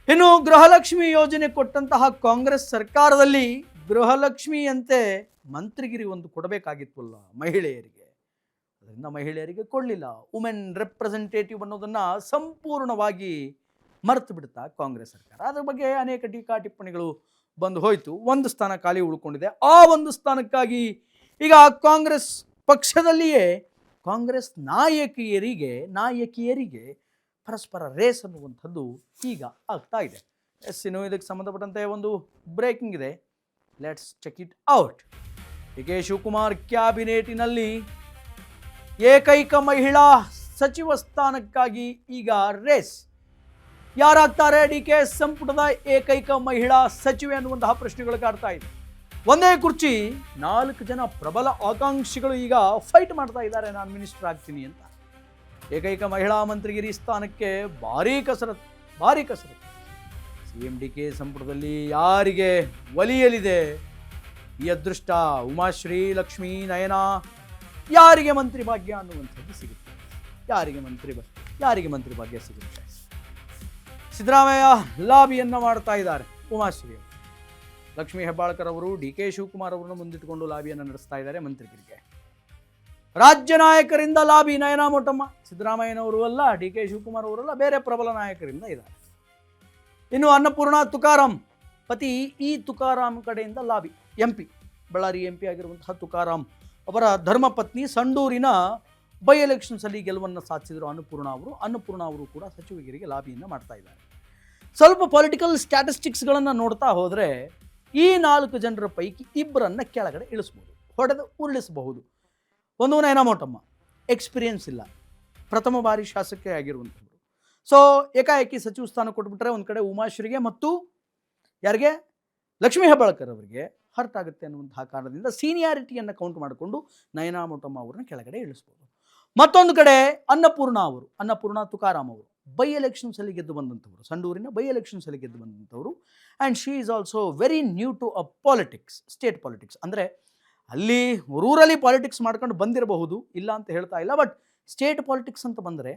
ಇನ್ನು ಗೃಹಲಕ್ಷ್ಮಿ ಯೋಜನೆ ಕೊಟ್ಟಂತಹ ಕಾಂಗ್ರೆಸ್ ಸರ್ಕಾರದಲ್ಲಿ ಗೃಹಲಕ್ಷ್ಮಿಯಂತೆ ಮಂತ್ರಿಗಿರಿ ಒಂದು ಕೊಡಬೇಕಾಗಿತ್ತಲ್ಲ ಮಹಿಳೆಯರಿಗೆ, ಅದರಿಂದ ಮಹಿಳೆಯರಿಗೆ ಕೊಡಲಿಲ್ಲ. ವುಮೆನ್ ರೆಪ್ರೆಸೆಂಟೇಟಿವ್ ಅನ್ನೋದನ್ನು ಸಂಪೂರ್ಣವಾಗಿ ಮರೆತು ಬಿಡ್ತಾ ಕಾಂಗ್ರೆಸ್ ಸರ್ಕಾರ. ಅದರ ಬಗ್ಗೆ ಅನೇಕ ಟೀಕಾ ಟಿಪ್ಪಣಿಗಳು ಬಂದು ಹೋಯಿತು. ಒಂದು ಸ್ಥಾನ ಖಾಲಿ ಉಳ್ಕೊಂಡಿದೆ. ಆ ಒಂದು ಸ್ಥಾನಕ್ಕಾಗಿ ಈಗ ಕಾಂಗ್ರೆಸ್ ಪಕ್ಷದಲ್ಲಿಯೇ ಕಾಂಗ್ರೆಸ್ ನಾಯಕಿಯರಿಗೆ ಪರಸ್ಪರ ರೇಸ್ ಅನ್ನುವಂಥದ್ದು ಈಗ ಆಗ್ತಾ ಇದೆ. ಇನ್ನು ಇದಕ್ಕೆ ಸಂಬಂಧಪಟ್ಟಂತೆ ಒಂದು ಬ್ರೇಕಿಂಗ್ ಇದೆ. Let's check it out. D K Shivakumar ಕ್ಯಾಬಿನೆಟಿನಲ್ಲಿ ಏಕೈಕ ಮಹಿಳಾ ಸಚಿವ ಸ್ಥಾನಕ್ಕಾಗಿ ಈಗ ರೇಸ್. ಯಾರಾಗ್ತಾರೆ ಡಿ ಕೆ ಸಂಪುಟದ ಏಕೈಕ ಮಹಿಳಾ ಸಚಿವೆ ಅನ್ನುವಂತಹ ಪ್ರಶ್ನೆಗಳು ಕಾಡ್ತಾ ಇದೆ. ಒಂದೇ ಕುರ್ಚಿ 4 ಜನ ಪ್ರಬಲ ಆಕಾಂಕ್ಷಿಗಳು ಈಗ ಫೈಟ್ ಮಾಡ್ತಾ ಇದ್ದಾರೆ, ನಾನು ಮಿನಿಸ್ಟರ್ ಆಗ್ತೀನಿ ಅಂತ. ಏಕೈಕ ಮಹಿಳಾ ಮಂತ್ರಿಗಿರಿ ಸ್ಥಾನಕ್ಕೆ ಭಾರೀ ಕಸರತ್ತು. ಸಿಎಂ ಡಿ ಕೆ ಸಂಪುಟದಲ್ಲಿ ಯಾರಿಗೆ ಒಲಿಯಲಿದೆ ಈ ಅದೃಷ್ಟ? ಉಮಾಶ್ರೀ, ಲಕ್ಷ್ಮೀ, ನಯನಾ, ಯಾರಿಗೆ ಮಂತ್ರಿ ಭಾಗ್ಯ ಅನ್ನುವಂಥದ್ದು ಸಿಗುತ್ತೆ? ಯಾರಿಗೆ ಮಂತ್ರಿ ಭಾಗ್ಯ ಸಿಗುತ್ತೆ? ಸಿದ್ದರಾಮಯ್ಯ ಲಾಬಿಯನ್ನು ಮಾಡ್ತಾ ಇದ್ದಾರೆ. ಉಮಾಶ್ರೀ, ಲಕ್ಷ್ಮೀ ಹೆಬ್ಬಾಳ್ಕರ್ ಅವರು ಡಿ ಕೆ ಶಿವಕುಮಾರ್ ಅವರನ್ನು ಮುಂದಿಟ್ಟುಕೊಂಡು ಲಾಬಿಯನ್ನು ನಡೆಸ್ತಾ ಇದ್ದಾರೆ ಮಂತ್ರಿಗಿರಿಗೆ. ರಾಜ್ಯ ನಾಯಕರಿಂದ ಲಾಬಿ. ನಯನಾ ಮೋಟಮ್ಮ, ಸಿದ್ದರಾಮಯ್ಯನವರು ಅಲ್ಲ, ಡಿ ಕೆ ಶಿವಕುಮಾರ್ ಅವರಲ್ಲ, ಬೇರೆ ಪ್ರಬಲ ನಾಯಕರಿಂದ ಇದ್ದಾರೆ. ಇನ್ನು ಅನ್ನಪೂರ್ಣ ತುಕಾರಾಂ ಪತಿ ಈ ತುಕಾರಾಂ ಕಡೆಯಿಂದ ಲಾಬಿ. ಬಳ್ಳಾರಿ ಎಂಪಿ ಆಗಿರುವಂತಹ ತುಕಾರಾಂ ಅವರ ಧರ್ಮಪತ್ನಿ ಸಂಡೂರಿನ ಬೈ ಎಲೆಕ್ಷನ್ಸಲ್ಲಿ ಗೆಲುವನ್ನು ಸಾಧಿಸಿದರು ಅನ್ನಪೂರ್ಣ ಅವರು ಕೂಡ ಸಚಿವಗಿರಿಗೆ ಲಾಬಿಯನ್ನು ಮಾಡ್ತಾ ಇದ್ದಾರೆ. ಸ್ವಲ್ಪ ಪೊಲಿಟಿಕಲ್ ಸ್ಟ್ಯಾಟಿಸ್ಟಿಕ್ಸ್ಗಳನ್ನು ನೋಡ್ತಾ ಹೋದರೆ ಈ 4 ಜನರ ಪೈಕಿ ಇಬ್ಬರನ್ನ ಕೆಳಗಡೆ ಇಳಿಸ್ಬೋದು, ಹೊಡೆದು ಉರುಳಿಸಬಹುದು. ಒಂದು ನಯನಾ ಮೋಟಮ್ಮ, ಎಕ್ಸ್ಪೀರಿಯನ್ಸ್ ಇಲ್ಲ, ಪ್ರಥಮ ಬಾರಿ ಶಾಸಕಿ ಆಗಿರುವಂಥವ್ರು. ಸೊ ಏಕಾಏಕಿ ಸಚಿವ ಸ್ಥಾನ ಕೊಟ್ಬಿಟ್ರೆ ಒಂದು ಕಡೆ ಉಮಾಶ್ರೀಗೆ ಮತ್ತು ಯಾರಿಗೆ, ಲಕ್ಷ್ಮೀ ಹೆಬ್ಬಾಳ್ಕರ್ ಅವರಿಗೆ ಹರ್ಟ್ ಆಗುತ್ತೆ ಅನ್ನುವಂತಹ ಕಾರಣದಿಂದ ಸೀನಿಯಾರಿಟಿಯನ್ನು ಕೌಂಟ್ ಮಾಡಿಕೊಂಡು ನಯನಾ ಮೋಟಮ್ಮ ಅವ್ರನ್ನ ಕೆಳಗಡೆ ಇಳಿಸ್ಬೋದು. ಮತ್ತೊಂದು ಕಡೆ ಅನ್ನಪೂರ್ಣ ತುಕಾರಾಂ ಅವರು ಬೈ ಎಲೆಕ್ಷನ್ಸಲ್ಲಿ ಗೆದ್ದು ಬಂದಂಥವ್ರು, ಸಂಡೂರಿನ ಬೈ ಎಲೆಕ್ಷನ್ಸಲ್ಲಿ ಗೆದ್ದು ಬಂದಂಥವ್ರು. And she is also very new to politics, state politics. ಅಂದರೆ ಅಲ್ಲಿ ರೂರಲಿ ಪಾಲಿಟಿಕ್ಸ್ ಮಾಡ್ಕೊಂಡು ಬಂದಿರಬಹುದು, ಇಲ್ಲ ಅಂತ ಹೇಳ್ತಾ ಇಲ್ಲ, ಬಟ್ ಸ್ಟೇಟ್ ಪಾಲಿಟಿಕ್ಸ್ ಅಂತ ಬಂದರೆ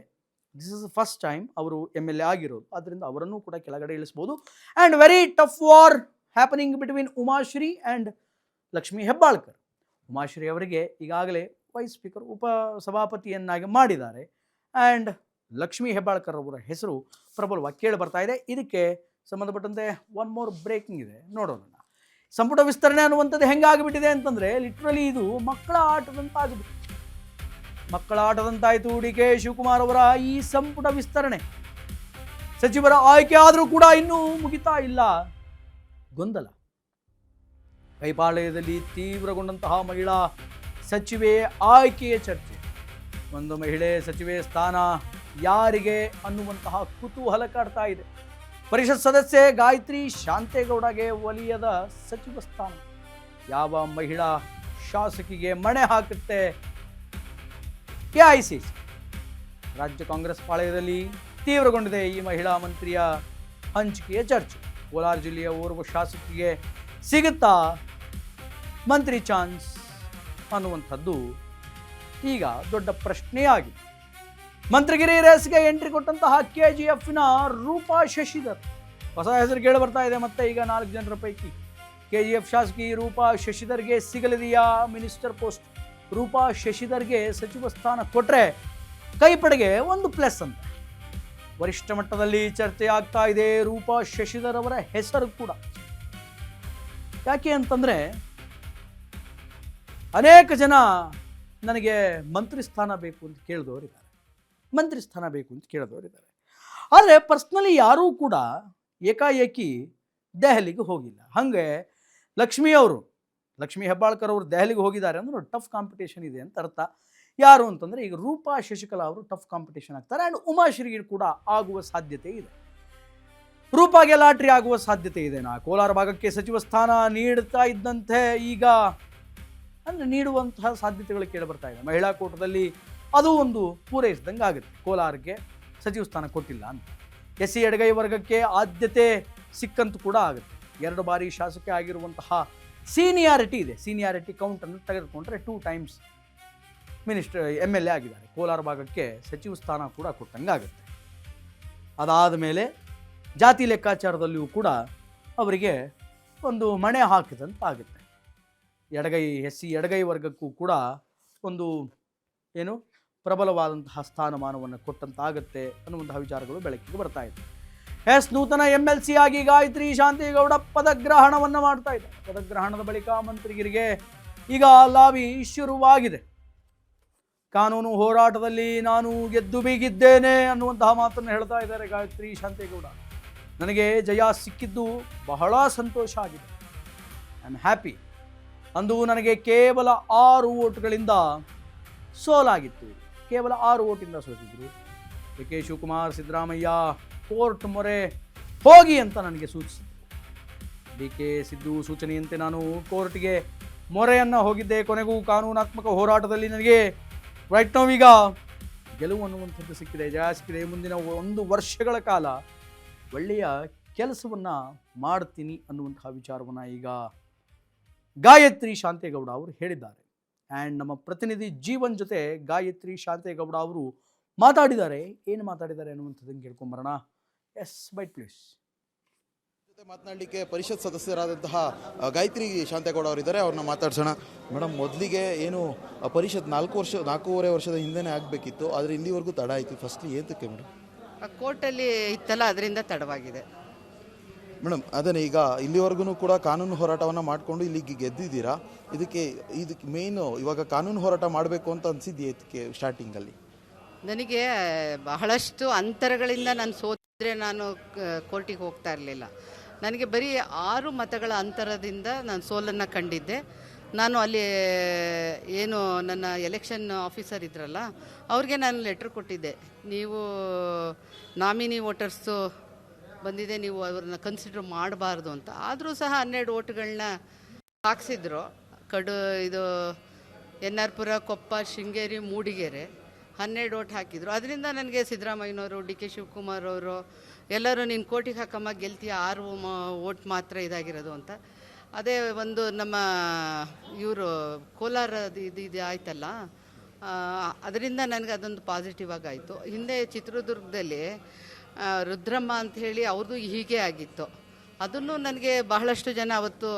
ದಿಸ್ ಇಸ್ ಫಸ್ಟ್ ಟೈಮ್ ಅವರು MLA ಆಗಿರೋದು. ಆದ್ದರಿಂದ ಅವರನ್ನು ಕೂಡ ಕೆಳಗಡೆ ಇಳಿಸ್ಬೋದು. And very tough war happening between Umashree and Lakshmi Hebbalkar. Umashree ಅವರಿಗೆ ಈಗಾಗಲೇ ವೈಸ್ ಸ್ಪೀಕರ್, ಉಪಸಭಾಪತಿಯನ್ನಾಗಿ ಮಾಡಿದ್ದಾರೆ. ಆ್ಯಂಡ್ ಲಕ್ಷ್ಮೀ ಹೆಬ್ಬಾಳ್ಕರ್ ಅವರ ಹೆಸರು ಪ್ರಬಲವಾಗಿ ಕೇಳಿ ಬರ್ತಾ ಇದೆ. ಇದಕ್ಕೆ ಸಂಬಂಧಪಟ್ಟಂತೆ ಒನ್ ಮೋರ್ ಬ್ರೇಕಿಂಗ್ ಇದೆ, ನೋಡೋಣ. ಸಂಪುಟ ವಿಸ್ತರಣೆ ಅನ್ನುವಂಥದ್ದು ಹೆಂಗಾಗಿಬಿಟ್ಟಿದೆ ಅಂತಂದರೆ ಲಿಟ್ರಲಿ ಇದು ಮಕ್ಕಳ ಆಟದಂತಾಯಿತು. ಡಿ ಕೆ ಶಿವಕುಮಾರ್ ಅವರ ಈ ಸಂಪುಟ ವಿಸ್ತರಣೆ, ಸಚಿವರ ಆಯ್ಕೆ ಆದರೂ ಕೂಡ ಇನ್ನೂ ಮುಗಿತಾ ಇಲ್ಲ. ಗೊಂದಲ. ಕೈಪಾಳ್ಯದಲ್ಲಿ ತೀವ್ರಗೊಂಡಂತಹ ಮಹಿಳಾ ಸಚಿವೆ ಆಯ್ಕೆಯ ಚರ್ಚೆ. ಒಂದು ಮಹಿಳೆ ಸಚಿವೆ ಸ್ಥಾನ ಯಾರಿಗೆ ಅನ್ನುವಂತಹ ಕುತೂಹಲ ಕಾಡ್ತಾ ಇದೆ. ಪರಿಷತ್ ಸದಸ್ಯೆ ಗಾಯತ್ರಿ ಶಾಂತೇಗೌಡಗೆ ಒಲಿಯದ ಸಚಿವ ಸ್ಥಾನ ಯಾವ ಮಹಿಳಾ ಶಾಸಕಿಗೆ ಮಣೆ ಹಾಕುತ್ತೆ AICC? ರಾಜ್ಯ ಕಾಂಗ್ರೆಸ್ ಪಾಳೆಯದಲ್ಲಿ ತೀವ್ರಗೊಂಡಿದೆ ಈ ಮಹಿಳಾ ಮಂತ್ರಿಯ ಹಂಚಿಕೆಯ ಚರ್ಚೆ. ಕೋಲಾರ ಜಿಲ್ಲೆಯ ಓರ್ವ ಶಾಸಕಿಗೆ ಸಿಗುತ್ತಾ ಮಂತ್ರಿ ಚಾನ್ಸ್ ಅನ್ನುವಂಥದ್ದು ಈಗ ದೊಡ್ಡ ಪ್ರಶ್ನೆಯಾಗಿದೆ. ಮಂತ್ರಿಗಿರಿ ರೇಸ್ಗೆ ಎಂಟ್ರಿ ಕೊಟ್ಟಂತಹ KGFನ ರೂಪಾ ಶಶಿಧರ್ ಹೊಸ ಹೆಸರು ಕೇಳಿ ಬರ್ತಾ ಇದೆ. ಮತ್ತೆ ಈಗ 4 ಜನರ ಪೈಕಿ KGF ಶಾಸಕಿ ರೂಪಾ ಶಶಿಧರ್ಗೆ ಸಿಗಲಿದೆಯಾ ಮಿನಿಸ್ಟರ್ ಪೋಸ್ಟ್? ರೂಪಾ ಶಶಿಧರ್ಗೆ ಸಚಿವ ಸ್ಥಾನ ಕೊಟ್ಟರೆ ಕೈಪಡೆಗೆ ಒಂದು ಪ್ಲಸ್ ಅಂತ ವರಿಷ್ಠ ಮಟ್ಟದಲ್ಲಿ ಚರ್ಚೆ ಆಗ್ತಾ ಇದೆ. ರೂಪಾ ಶಶಿಧರ್ ಅವರ ಹೆಸರು ಕೂಡ. ಯಾಕೆ ಅಂತಂದರೆ ಅನೇಕ ಜನ ನನಗೆ ಮಂತ್ರಿ ಸ್ಥಾನ ಬೇಕು ಅಂತ ಕೇಳಿದವರಿದ್ದಾರೆ. ಆದರೆ ಪರ್ಸ್ನಲಿ ಯಾರೂ ಕೂಡ ಏಕಾಏಕಿ ದೆಹಲಿಗೆ ಹೋಗಿಲ್ಲ. ಹಾಗೆ ಲಕ್ಷ್ಮೀ ಹೆಬ್ಬಾಳ್ಕರ್ ಅವರು ದೆಹಲಿಗೆ ಹೋಗಿದ್ದಾರೆ ಅಂದ್ರೆ ಟಫ್ ಕಾಂಪಿಟೇಷನ್ ಇದೆ ಅಂತ ಅರ್ಥ. ಯಾರು ಅಂತಂದರೆ ಈಗ ರೂಪಾ ಶಶಿಕಲಾ ಅವರು ಟಫ್ ಕಾಂಪಿಟೇಷನ್ ಆಗ್ತಾರೆ. ಆ್ಯಂಡ್ ಉಮಾಶ್ರೀಗೆ ಕೂಡ ಆಗುವ ಸಾಧ್ಯತೆ ಇದೆ. ರೂಪಾಗೆ ಲಾಟ್ರಿ ಆಗುವ ಸಾಧ್ಯತೆ ಇದೆ. ಕೋಲಾರ ಭಾಗಕ್ಕೆ ಸಚಿವ ಸ್ಥಾನ ನೀಡ್ತಾ ಇದ್ದಂತೆ ಈಗ ಅಂದರೆ ನೀಡುವಂತಹ ಸಾಧ್ಯತೆಗಳು ಕೇಳಿಬರ್ತಾ ಇದೆ. ಮಹಿಳಾ ಕೋಟದಲ್ಲಿ ಅದು ಒಂದು ಪೂರೈಸಿದಂಗೆ ಆಗುತ್ತೆ. ಕೋಲಾರಕ್ಕೆ ಸಚಿವ ಸ್ಥಾನ ಕೊಟ್ಟಿಲ್ಲ ಅಂತ. SC ಎಡಗೈ ವರ್ಗಕ್ಕೆ ಆದ್ಯತೆ ಸಿಕ್ಕಂತೂ ಕೂಡ ಆಗುತ್ತೆ. 2 ಬಾರಿ ಶಾಸಕ ಆಗಿರುವಂತಹ ಸೀನಿಯಾರಿಟಿ ಇದೆ. ಸೀನಿಯಾರಿಟಿ ಕೌಂಟನ್ನು ತೆಗೆದುಕೊಂಡ್ರೆ 2 ಟೈಮ್ಸ್ MLA ಆಗಿದ್ದಾರೆ. ಕೋಲಾರ ಭಾಗಕ್ಕೆ ಸಚಿವ ಸ್ಥಾನ ಕೂಡ ಕೊಟ್ಟಂಗೆ ಆಗುತ್ತೆ. ಅದಾದ ಮೇಲೆ ಜಾತಿ ಲೆಕ್ಕಾಚಾರದಲ್ಲಿಯೂ ಕೂಡ ಅವರಿಗೆ ಒಂದು ಮಣೆ ಹಾಕಿದಂತಾಗುತ್ತೆ. ಎಡಗೈ ವರ್ಗಕ್ಕೂ ಕೂಡ ಒಂದು ಏನು ಪ್ರಬಲವಾದಂತಹ ಸ್ಥಾನಮಾನವನ್ನು ಕೊಟ್ಟಂತಾಗುತ್ತೆ ಅನ್ನುವಂತಹ ವಿಚಾರಗಳು ಬೆಳಕಿಗೆ ಬರ್ತಾ ಇದೆ. ನೂತನ MLC ಆಗಿ ಗಾಯತ್ರಿ ಶಾಂತೇಗೌಡ ಪದಗ್ರಹಣವನ್ನು ಮಾಡ್ತಾ ಇದ್ದಾರೆ. ಪದಗ್ರಹಣದ ಬಳಿಕ ಮಂತ್ರಿಗಿರಿಗೆ ಈಗ ಲಾಬಿ ಶುರುವಾಗಿದೆ. ಕಾನೂನು ಹೋರಾಟದಲ್ಲಿ ನಾನು ಗೆದ್ದು ಬೀಗಿದ್ದೇನೆ ಅನ್ನುವಂತಹ ಮಾತನ್ನು ಹೇಳ್ತಾ ಇದ್ದಾರೆ ಗಾಯತ್ರಿ ಶಾಂತೇಗೌಡ. ನನಗೆ ಜಯ ಸಿಕ್ಕಿದ್ದು ಬಹಳ ಸಂತೋಷ ಆಗಿದೆ. I am happy. ಅಂದು ನನಗೆ ಕೇವಲ 6 ವೋಟ್ಗಳಿಂದ ಸೋಲಾಗಿತ್ತು. ಕೇವಲ 6 ವೋಟಿಂದ ಸೋತಿದ್ರು. ಕೆ ಶಿವಕುಮಾರ್, ಸಿದ್ದರಾಮಯ್ಯ ಕೋರ್ಟ್ ಮೊರೆ ಹೋಗಿ ಅಂತ ನನಗೆ ಸೂಚಿಸಿದರು. DK ಸಿದ್ದು ಸೂಚನೆಯಂತೆ ನಾನು ಕೋರ್ಟ್ಗೆ ಮೊರೆಯನ್ನು ಹೋಗಿದ್ದೆ. ಕೊನೆಗೂ ಕಾನೂನಾತ್ಮಕ ಹೋರಾಟದಲ್ಲಿ ನನಗೆ ರೈಟ್ ನೌ ಈಗ ಗೆಲುವು ಅನ್ನುವಂಥದ್ದು ಸಿಕ್ಕಿದೆ, ಜಯ ಸಿಕ್ಕಿದೆ. ಮುಂದಿನ 1 ವರ್ಷಗಳ ಕಾಲ ಒಳ್ಳೆಯ ಕೆಲಸವನ್ನು ಮಾಡ್ತೀನಿ ಅನ್ನುವಂತಹ ವಿಚಾರವನ್ನು ಈಗ ಗಾಯತ್ರಿ ಶಾಂತೇಗೌಡ ಅವರು ಹೇಳಿದ್ದಾರೆ. ಆ್ಯಂಡ್ ನಮ್ಮ ಪ್ರತಿನಿಧಿ ಜೀವನ್ ಜೊತೆ ಗಾಯತ್ರಿ ಶಾಂತೇಗೌಡ ಅವರು ಮಾತಾಡಿದ್ದಾರೆ. ಏನು ಮಾತಾಡಿದ್ದಾರೆ ಅನ್ನುವಂಥದ್ದನ್ನು ಕೇಳ್ಕೊಂಬರೋಣ. S byte please. ಜೊತೆ ಮಾತನಾಡಲಿಕ್ಕೆ ಪರಿಷತ್ ಸದಸ್ಯರಾದಂತಹ ಗಾಯತ್ರಿ ಶಾಂತೇಗೌಡ ಅವರಿದ್ದಾರೆ, ಅವ್ರನ್ನ ಮಾತಾಡ್ಸೋಣ. ಮೇಡಮ್, ಮೊದಲಿಗೆ ಏನು ಪರಿಷತ್ 4.5 ವರ್ಷದ ಹಿಂದೆನೇ ಆಗಬೇಕಿತ್ತು, ಆದರೆ ಇಲ್ಲಿವರೆಗೂ ತಡ ಆಯಿತು. ಫಸ್ಟ್ಲಿ ಏತಕ್ಕೆ ಮೇಡಮ್? ಕೋರ್ಟಲ್ಲಿ ಇತ್ತಲ್ಲ, ಅದರಿಂದ ತಡವಾಗಿದೆ ಮೇಡಮ್. ಅದನ್ನೇ ಈಗ ಇಲ್ಲಿವರೆಗೂ ಕೂಡ ಕಾನೂನು ಹೋರಾಟವನ್ನು ಮಾಡಿಕೊಂಡು ಇಲ್ಲಿಗೆ ಗೆದ್ದಿದ್ದೀರಾ. ಇದಕ್ಕೆ ಮೇಯ್ನು ಇವಾಗ ಕಾನೂನು ಹೋರಾಟ ಮಾಡಬೇಕು ಅಂತ ಅನಿಸಿದ್ದು ಏತಕ್ಕೆ ಸ್ಟಾರ್ಟಿಂಗಲ್ಲಿ? ನನಗೆ ಬಹಳಷ್ಟು ಅಂತರಗಳಿಂದ ನಾನು ಸೋತಿದ್ರೆ ನಾನು ಕೋರ್ಟಿಗೆ ಹೋಗ್ತಾ ಇರಲಿಲ್ಲ. ನನಗೆ ಬರೀ 6 ಮತಗಳ ಅಂತರದಿಂದ ನಾನು ಸೋಲನ್ನು ಕಂಡಿದ್ದೆ. ನಾನು ಅಲ್ಲಿ ಏನು ನನ್ನ ಎಲೆಕ್ಷನ್ ಆಫೀಸರ್ ಇದ್ರಲ್ಲ, ಅವ್ರಿಗೆ ನಾನು ಲೆಟ್ರ್ ಕೊಟ್ಟಿದ್ದೆ. ನೀವು ನಾಮಿನಿ ವೋಟರ್ಸು ಬಂದಿದೆ, ನೀವು ಅವ್ರನ್ನ ಕನ್ಸಿಡರ್ ಮಾಡಬಾರ್ದು ಅಂತ. ಆದರೂ ಸಹ 12 ವೋಟ್ಗಳನ್ನ ಹಾಕ್ಸಿದ್ರು. ಇದು NR ಪುರ, ಕೊಪ್ಪ, ಶೃಂಗೇರಿ, ಮೂಡಿಗೆರೆ 12 ವೋಟ್ ಹಾಕಿದ್ರು. ಅದರಿಂದ ನನಗೆ ಸಿದ್ದರಾಮಯ್ಯನವರು, DK ಶಿವಕುಮಾರ್ ಅವರು ಎಲ್ಲರೂ ನೀನು ಕೋರ್ಟಿಗೆ ಹಾಕಮ್ಮ, ಗೆಲ್ತೀಯ, 6 ವೋಟ್ ಮಾತ್ರ ಇದಾಗಿರೋದು ಅಂತ. ಅದೇ ಒಂದು ನಮ್ಮ ಇವರು ಕೋಲಾರ ಇದು ಆಯ್ತಲ್ಲ, ಅದರಿಂದ ನನಗೆ ಅದೊಂದು ಪಾಸಿಟಿವ್ ಆಗಾಯಿತು. ಹಿಂದೆ ಚಿತ್ರದುರ್ಗದಲ್ಲಿ ರುದ್ರಮ್ಮ ಅಂತ ಹೇಳಿ ಅವ್ರದ್ದು ಹೀಗೆ ಆಗಿತ್ತು. ಅದನ್ನು ನನಗೆ ಬಹಳಷ್ಟು ಜನ ಅವತ್ತು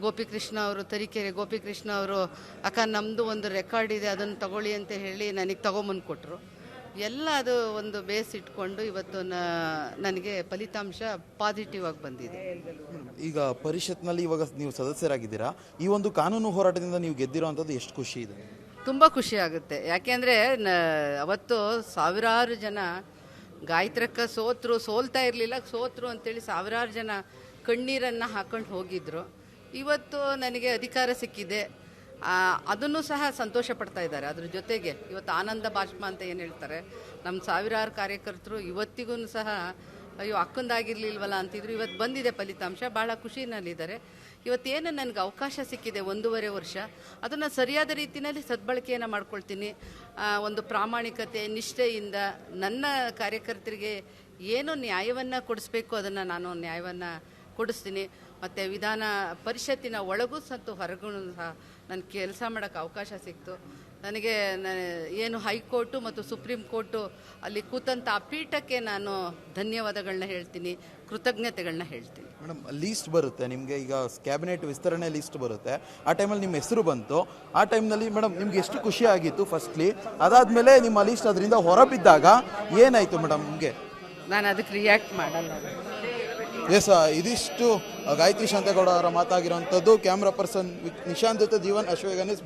ಗೋಪಿಕೃಷ್ಣ ಅವರು, ತರೀಕೆರೆ ಗೋಪಿಕೃಷ್ಣ ಅವರು, ಅಕ್ಕ ನಮ್ಮದು ಒಂದು ರೆಕಾರ್ಡ್ ಇದೆ ಅದನ್ನು ತಗೊಳ್ಳಿ ಅಂತ ಹೇಳಿ ನನಗೆ ತಗೊಂಬಂದು ಕೊಟ್ಟರು. ಎಲ್ಲ ಅದು ಒಂದು ಬೇಸ್ ಇಟ್ಕೊಂಡು ಇವತ್ತು ನನಗೆ ಫಲಿತಾಂಶ ಪಾಸಿಟಿವ್ ಆಗಿ ಬಂದಿದೆ. ಈಗ ಪರಿಷತ್ನಲ್ಲಿ ಇವಾಗ ನೀವು ಸದಸ್ಯರಾಗಿದ್ದೀರಾ. ಈ ಒಂದು ಕಾನೂನು ಹೋರಾಟದಿಂದ ನೀವು ಗೆದ್ದಿರೋ ಅಂಥದ್ದು ಎಷ್ಟು ಖುಷಿ ಇದೆ? ತುಂಬ ಖುಷಿ ಆಗುತ್ತೆ. ಯಾಕೆಂದರೆ ಅವತ್ತು ಸಾವಿರಾರು ಜನ ಗಾಯತ್ರಕ್ಕ ಸೋಲ್ತಾ ಇರಲಿಲ್ಲ, ಸೋತರು ಅಂತೇಳಿ ಸಾವಿರಾರು ಜನ ಕಣ್ಣೀರನ್ನು ಹಾಕೊಂಡು ಹೋಗಿದ್ರು. ಇವತ್ತು ನನಗೆ ಅಧಿಕಾರ ಸಿಕ್ಕಿದೆ, ಅದನ್ನು ಸಹ ಸಂತೋಷ ಪಡ್ತಾ ಇದ್ದಾರೆ. ಅದ್ರ ಜೊತೆಗೆ ಇವತ್ತು ಆನಂದ ಭಾಷ್ಮ ಅಂತ ಏನು ಹೇಳ್ತಾರೆ, ನಮ್ಮ ಸಾವಿರಾರು ಕಾರ್ಯಕರ್ತರು ಇವತ್ತಿಗೂ ಸಹ ಅಯ್ಯೋ ಅಕ್ಕಂದಾಗಿರ್ಲಿಲ್ವಲ್ಲ ಅಂತಿದ್ರು. ಇವತ್ತು ಬಂದಿದೆ ಫಲಿತಾಂಶ, ಭಾಳ ಖುಷಿನಲ್ಲಿದ್ದಾರೆ. ಇವತ್ತೇನು ನನಗೆ ಅವಕಾಶ ಸಿಕ್ಕಿದೆ 1.5 ವರ್ಷ, ಅದನ್ನು ಸರಿಯಾದ ರೀತಿಯಲ್ಲಿ ಸದ್ಬಳಕೆಯನ್ನು ಮಾಡ್ಕೊಳ್ತೀನಿ. ಒಂದು ಪ್ರಾಮಾಣಿಕತೆ, ನಿಷ್ಠೆಯಿಂದ ನನ್ನ ಕಾರ್ಯಕರ್ತರಿಗೆ ಏನು ನ್ಯಾಯವನ್ನು ಕೊಡಿಸ್ಬೇಕು ಅದನ್ನು ನಾನು ನ್ಯಾಯವನ್ನು ಕೊಡಿಸ್ತೀನಿ. ಮತ್ತು ವಿಧಾನ ಪರಿಷತ್ತಿನ ಒಳಗೂ ಸತ್ತು ಹೊರಗೂ ಸಹ ನನ್ನ ಕೆಲಸ ಮಾಡೋಕ್ಕೆ ಅವಕಾಶ ಸಿಕ್ತು. ನನಗೆ ಏನು ಹೈಕೋರ್ಟು ಮತ್ತು ಸುಪ್ರೀಂ ಕೋರ್ಟು ಅಲ್ಲಿ ಕೂತಂಥ ಆ ಪೀಠಕ್ಕೆ ನಾನು ಧನ್ಯವಾದಗಳನ್ನ ಹೇಳ್ತೀನಿ, ಕೃತಜ್ಞತೆಗಳನ್ನ ಹೇಳ್ತೀನಿ. ಮೇಡಮ್, ಲೀಸ್ಟ್ ಬರುತ್ತೆ ನಿಮಗೆ, ಈಗ ಕ್ಯಾಬಿನೆಟ್ ವಿಸ್ತರಣೆ ಲೀಸ್ಟ್ ಬರುತ್ತೆ. ಆ ಟೈಮಲ್ಲಿ ನಿಮ್ಮ ಹೆಸರು ಬಂತು. ಆ ಟೈಮ್ನಲ್ಲಿ ಮೇಡಮ್ ನಿಮ್ಗೆ ಎಷ್ಟು ಖುಷಿ ಆಗಿತ್ತು ಫಸ್ಟ್ಲಿ? ಅದಾದಮೇಲೆ ನಿಮ್ಮ ಲೀಸ್ಟ್ ಅದರಿಂದ ಹೊರಬಿದ್ದಾಗ ಏನಾಯಿತು ಮೇಡಮ್ ನಿಮಗೆ? ನಾನು ಅದಕ್ಕೆ ರಿಯಾಕ್ಟ್ ಮಾಡಲ್ಲ. ಎಸ್, ಇದಿಷ್ಟು ಗಾಯತ್ರಿ ಶಾಂತೇಗೌಡ ಅವರ ಮಾತಾಗಿರುವಂಥದ್ದು. ಕ್ಯಾಮ್ರಾ ಪರ್ಸನ್ ನಿಶಾಂತ್ ಜೊತೆ ಜೀವನ್, ಅಶ್ವೇಗನಿಸ್.